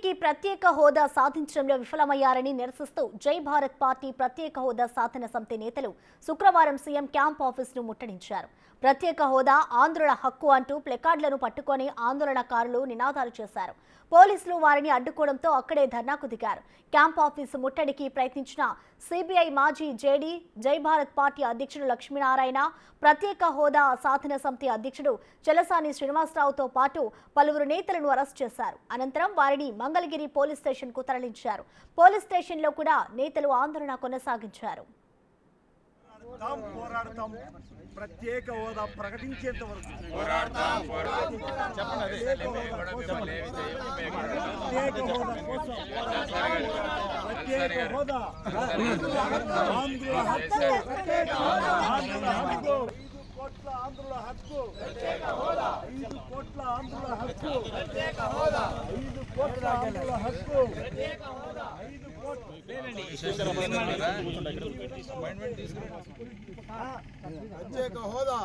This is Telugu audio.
ఏపీకి ప్రత్యేక హోదా సాధించడంలో విఫలమయ్యారని నిరసిస్తూ జై భారత్ పార్టీ ప్రత్యేక హోదా సాధన సమితి నేతలు శుక్రవారం సీఎం క్యాంప్ ఆఫీసును ముట్టడించారు. ప్రత్యేక హోదా ఆంధ్రుల హక్కు అంటూ ప్లెకార్డులను పట్టుకొని ఆందోళనకారులు నినాదాలు చేశారు. పోలీసులు వారిని అడ్డుకోవడంతో అక్కడే ధర్నాకు దిగారు. క్యాంప్ ఆఫీసు ముట్టడికి ప్రయత్నించిన సిబిఐ మాజీ జేడీ జై భారత్ పార్టీ అధ్యక్షుడు లక్ష్మీనారాయణ, ప్రత్యేక హోదా సాధన సమితి అధ్యక్షుడు చలసాని శ్రీనివాసరావుతో పాటు పలువురు నేతలను అరెస్ట్ చేశారు. అనంతరం వారిని మంగళగిరి పోలీస్ స్టేషన్ కు తరలించారు. పోలీస్ స్టేషన్లో కూడా నేతలు ఆందోళన కొనసాగించారు. ప్రత్యేక హోదా ప్రకటించేంత వరకు ప్రత్యేక హోదా ఆంధ్రుల హక్కు, ఆంధ్రుల హక్కు, 5 కోట్ల ఆంధ్రుల హక్కు, 5 కోట్ల ఆంధ్రుల హక్కు, 5 కోట్ల ప్రత్యేక హోదా.